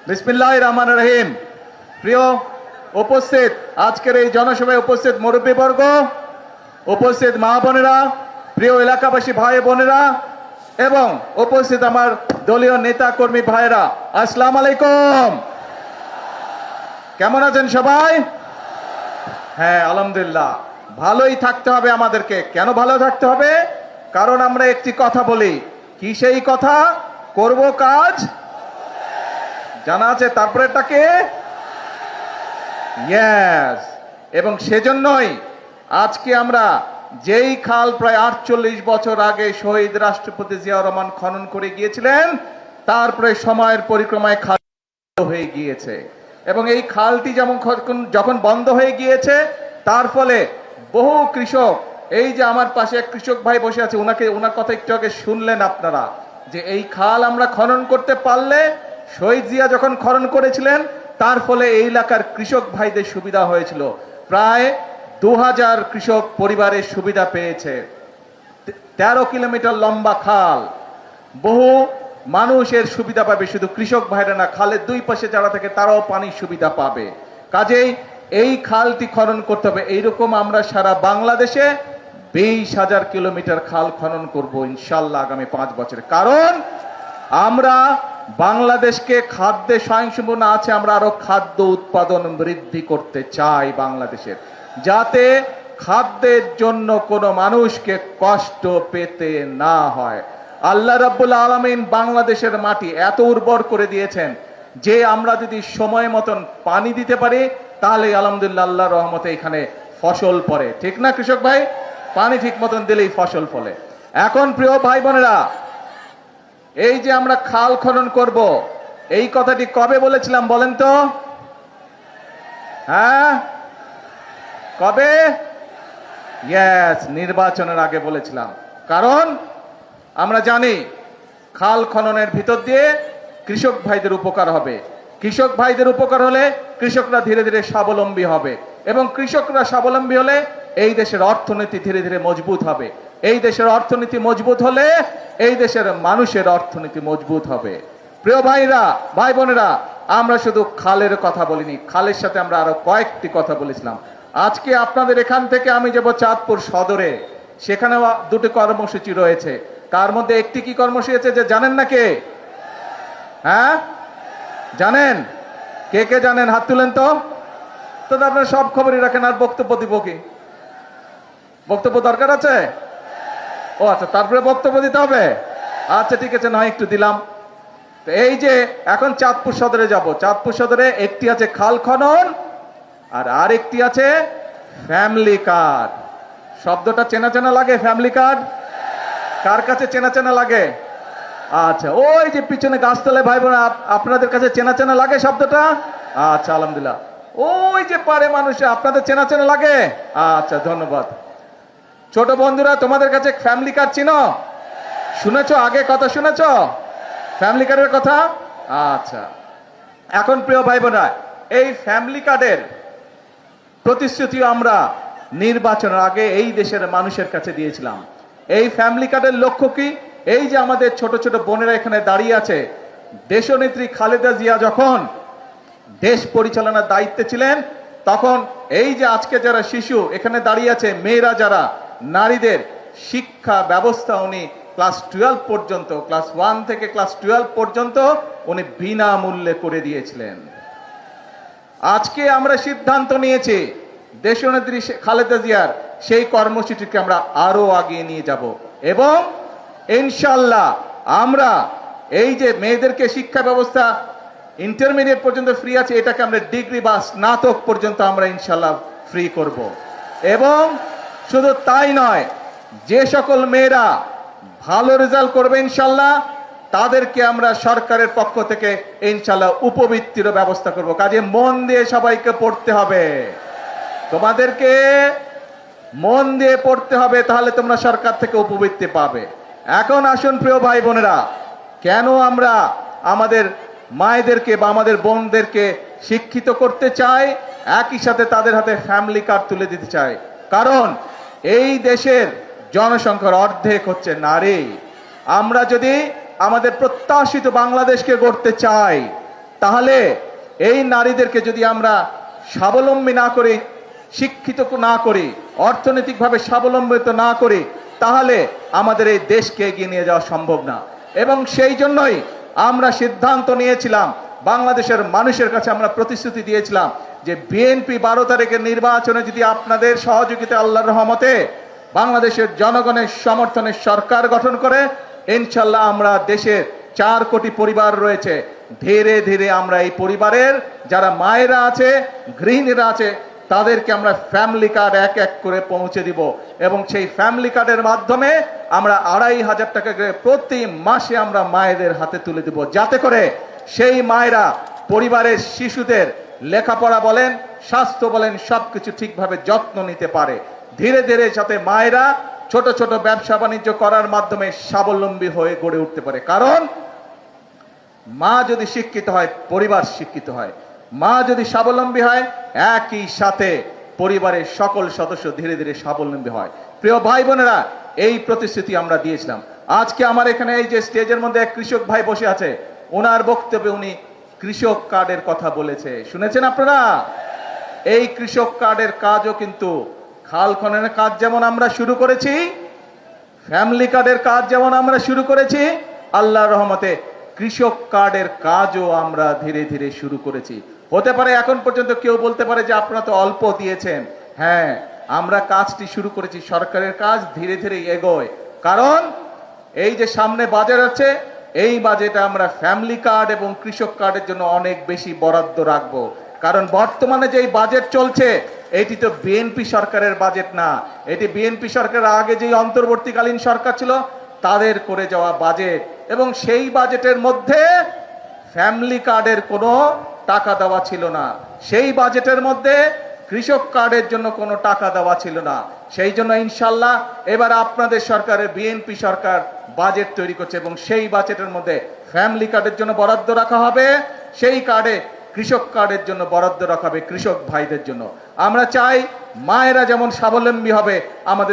বিসমিল্লাহির রহমানির রহিম। প্রিয় উপস্থিত, আজকের এই জনসভায় উপস্থিত মুরব্বীবর্গ, উপস্থিত মা বোনেরা, প্রিয় এলাকাবাসী ভাই বোনেরা এবং উপস্থিত আমার দলীয় নেতা কর্মী ভাইরা, আসসালামু আলাইকুম। কেমন আছেন সবাই? হ্যাঁ, আলহামদুলিল্লাহ। ভালোই থাকতে হবে আমাদেরকে। কেন ভালো থাকতে হবে? কারণ আমরা একটি কথা বলি। কি সেই কথা? করব কাজ জানা আছে, তারপরে এটাকে ইয়েস। এবং সেজন্যই আজকে আমরা যেই খাল প্রায় 48 বছর আগে শহীদ রাষ্ট্রপতি জিয়াউর রহমান খনন করে গিয়েছিলেন, তারপরে সময়ের পরিক্রমায় খাল হয়ে গিয়েছে। এবং এই খালটি যখন বন্ধ হয়ে গিয়েছে, তার ফলে বহু কৃষক, এই যে আমার পাশে এক কৃষক ভাই বসে আছে, ওনার কথা একটু আগে শুনলেন আপনারা, যে এই খাল আমরা খনন করতে পারলে, শহীদ জিয়া যখন খনন করেছিলেন, তার ফলে এই এলাকার কৃষক ভাইদের সুবিধা হয়েছিল। প্রায় 2000 কৃষক পরিবারের সুবিধা পেয়েছে। 13 কিলোমিটার লম্বা খাল, বহু মানুষের সুবিধা পাবে, শুধু কৃষক ভাইরা না, খালের দুই পাশে যারা থাকে তারাও পানির সুবিধা পাবে। কাজেই এই খালটি খনন করতে হবে। এইরকম আমরা সারা বাংলাদেশে 20,000 কিলোমিটার খাল খনন করব ইনশাল্লাহ আগামী 5 বছরে। কারণ আমরা বাংলাদেশকে খাদ্যে স্বয়ংসম্পূর্ণ আছে, আমরা আরো খাদ্য উৎপাদন বৃদ্ধি করতে চাই বাংলাদেশের, যাতে খাদ্যের জন্য কোনো মানুষকে কষ্ট পেতে না হয়। আল্লাহ রাব্বুল আলামিন বাংলাদেশের মাটি এত উর্বর করে দিয়েছেন যে আমরা যদি সময় মতন পানি দিতে পারি, তাহলে আলহামদুলিল্লাহ আল্লাহর রহমতে এখানে ফসল পড়ে। ঠিক না কৃষক ভাই? পানি ঠিক মতন দিলেই ফসল ফলে। এখন প্রিয় ভাই বোনেরা, এই যে আমরা খাল খনন করব, এই কথাটি কবে বলেছিলাম বলেন তো? হ্যাঁ, কবে? ইয়েস, নির্বাচনের আগে বলেছিলাম। কারণ আমরা জানি খাল খননের ভিতর দিয়ে কৃষক ভাইদের উপকার হবে। কৃষক ভাইদের উপকার হলে কৃষকরা ধীরে ধীরে স্বাবলম্বী হবে, এবং কৃষকরা স্বাবলম্বী হলে এই দেশের অর্থনীতি ধীরে ধীরে মজবুত হবে। এই দেশের অর্থনীতি মজবুত হলে এই দেশের মানুষের অর্থনীতি মজবুত হবে। প্রিয় ভাইরা, ভাই বোনেরা, আমরা শুধু খালের কথা বলিনি, খালের সাথে আমরা আরো কয়েকটি কথা বলেছিলাম। আজকে আপনাদের এখান থেকে আমি যাব চাঁদপুর সদরে, সেখানেও দুটি কর্মসূচি রয়েছে। তার মধ্যে একটি কি কর্মসূচি আছে যে জানেন না কে? হ্যাঁ, জানেন? কে কে জানেন? হাত তুলেন তো। তো আপনারা সব খবরই রাখেন, আর বক্তব্য দিব কি? বক্তব্য দরকার আছে? ও আচ্ছা, তারপরে বক্তব্য দিতে হবে। আচ্ছা ঠিক আছে, নয় একটু দিলাম। তো এই যে এখন চাঁদপুর সদরে যাব, চাঁদপুর সদরে একটি আছে খাল খনন, আর আরেকটি আছে ফ্যামিলি কার্ড। শব্দটা চেনা চেনা লাগে? ফ্যামিলি কার্ড কার কাছে চেনা চেনা লাগে? আচ্ছা, ওই যে পিছনে গাছতলায় ভাই বোন, আপনাদের কাছে চেনা চেনা লাগে শব্দটা? আচ্ছা, আলহামদুলিল্লাহ। ওই যে পারে মানুষে, আপনাদের চেনা চেনা লাগে? আচ্ছা, ধন্যবাদ। ছোট বন্ধুরা, তোমাদের কাছে ফ্যামিলি কার্ড চিনো? শুনেছো? আগে কথা শুনেছো ফ্যামিলি কার্ডের কথা? আচ্ছা, এখন প্রিয় ভাই বোনরা, এই ফ্যামিলি কার্ডের প্রতিশ্রুতি আমরা নির্বাচনের আগে এই দেশের মানুষের কাছে দিয়েছিলাম। এই ফ্যামিলি কার্ডের লক্ষ্য কি? এই যে আমাদের ছোট ছোট বোনেরা এখানে দাঁড়িয়ে আছে, দেশনেত্রী খালেদা জিয়া যখন দেশ পরিচালনার দায়িত্বে ছিলেন, তখন এই যে আজকে যারা শিশু এখানে দাঁড়িয়ে আছে, মেয়েরা যারা, নারীদের শিক্ষা ব্যবস্থা উনি ক্লাস 12 পর্যন্ত, ক্লাস 1 থেকে ক্লাস 12 পর্যন্ত উনি বিনামূল্যে করে দিয়েছিলেন। আজকে আমরা সিদ্ধান্ত নিয়েছি দেশনেত্রী খালেদা জিয়ার সেই কর্মসূচিকে আমরা আরো আগিয়ে নিয়ে যাব, এবং ইনশাআল্লাহ আমরা এই যে মেয়েদেরকে শিক্ষা ব্যবস্থা ইন্টারমিডিয়েট পর্যন্ত ফ্রি আছে, এটাকে আমরা ডিগ্রি বা স্নাতক পর্যন্ত আমরা ইনশাআল্লাহ ফ্রি করব। এবং শুধু তাই নয়, যে সকল মেয়েরা ভালো রেজাল্ট করবে ইনশাআল্লাহ, তাদেরকে আমরা সরকারের পক্ষ থেকে ইনশাআল্লাহ উপবৃত্তির ব্যবস্থা করব। কাজে মন দিয়ে সবাইকে পড়তে হবে, তোমাদেরকে মন দিয়ে পড়তে হবে, তাহলে তোমরা সরকার থেকে উপবৃত্তি পাবে। এখন আসুন প্রিয় ভাই বোনেরা, কেন আমরা আমাদের মায়েদেরকে বা আমাদের বোনদেরকে শিক্ষিত করতে চাই, একই সাথে তাদের হাতে ফ্যামিলি কার্ড তুলে দিতে চাই? কারণ এই দেশের জনসংখ্যার অর্ধেক হচ্ছে নারী। আমরা যদি আমাদের প্রত্যাশিত বাংলাদেশকে গড়তে চাই, তাহলে এই নারীদেরকে যদি আমরা স্বাবলম্বী না করি, শিক্ষিত না করি, অর্থনৈতিকভাবে স্বাবলম্বিত না করি, তাহলে আমাদের এই দেশকে এগিয়ে নিয়ে যাওয়া সম্ভব না। এবং সেই জন্যই আমরা সিদ্ধান্ত নিয়েছিলাম, বাংলাদেশের মানুষের কাছে আমরা প্রতিশ্রুতি দিয়েছিলাম যে বিএনপি 12 তারিখের নির্বাচনে যদি আপনাদের সহযোগিতা আল্লাহর রহমতে বাংলাদেশের জনগণের সমর্থনে সরকার গঠন করে, ইনশাল্লাহ আমরা দেশের 4 কোটি পরিবার রয়েছে, ধীরে ধীরে আমরা এই পরিবারের যারা মায়েরা আছে, গৃহিণীরা আছে, তাদেরকে আমরা ফ্যামিলি কার্ড এক এক করে পৌঁছে দিব। এবং সেই ফ্যামিলি কার্ডের মাধ্যমে আমরা 2500 টাকা করে প্রতি মাসে আমরা মায়েদের হাতে তুলে দিব, যাতে করে সেই মায়েরা পরিবারের শিশুদের লেখাপড়া বলেন, স্বাস্থ্য বলেন, সবকিছু ঠিকভাবে যত্ন নিতে পারে। ধীরে ধীরে যাতে মায়েরা ছোট ছোট ব্যবসা বাণিজ্য করার মাধ্যমে স্বাবলম্বী হয়ে গড়ে উঠতে পারে। কারণ মা যদি শিক্ষিত হয়, পরিবার শিক্ষিত হয়। মা যদি স্বাবলম্বী হয়, একই সাথে পরিবারের সকল সদস্য ধীরে ধীরে স্বাবলম্বী হয়। প্রিয় ভাই বোনেরা, এই প্রতিশ্রুতি আমরা দিয়েছিলাম। আজকে আমার এখানে এই যে স্টেজের মধ্যে এক কৃষক ভাই বসে আছে, ওনার বক্তব্যে উনি কৃষক কার্ডের কথা বলেছে, শুনেছেন আপনারা? এই কৃষক কার্ডের কাজও কিন্তু খাল খননের কাজ যেমন আমরা শুরু করেছি, ফ্যামিলি কার্ডের কাজ যেমন আমরা শুরু করেছি, আল্লাহর রহমতে কৃষক কার্ডের কাজও আমরা ধীরে ধীরে শুরু করেছি। হতে পারে এখন পর্যন্ত কেউ বলতে পারে যে আপনারা তো অল্প দিয়েছেন। হ্যাঁ, আমরা কাজটি শুরু করেছি, সরকারের কাজ ধীরে ধীরে এগোয়। কারণ এই যে সামনে বাজেট আছে, এই বাজেটে আমরা ফ্যামিলি কার্ড এবং কৃষক কার্ডের জন্য অনেক বেশি বরাদ্দ রাখবো। কারণ বর্তমানে যে বাজেট চলছে, এটি তো বিএনপি সরকারের বাজেট না, এটি বিএনপি সরকারের আগে যে অন্তর্বর্তীকালীন সরকার ছিল তাদের করে যাওয়া বাজেট। এবং সেই বাজেটের মধ্যে ফ্যামিলি কার্ডের কোনো টাকা দেওয়া ছিল না, সেই বাজেটের মধ্যে কৃষক কার্ডের জন্য কোনো টাকা দেওয়া ছিল না। সেই জন্য ইনশাল্লাহ এবার আপনাদের সরকারের বিএনপি সরকার বাজেট তৈরি করছে এবং সেই বাজেটের মধ্যে ফ্যামিলি কার্ডের জন্য বরাদ্দ রাখা হবে, সেই কার্ডে কৃষক কার্ডের জন্য বরাদ্দ রাখা হবে কৃষক ভাইদের জন্য। আমরা চাই মায়েরা যেমন স্বাবলম্বী হবে, আমাদের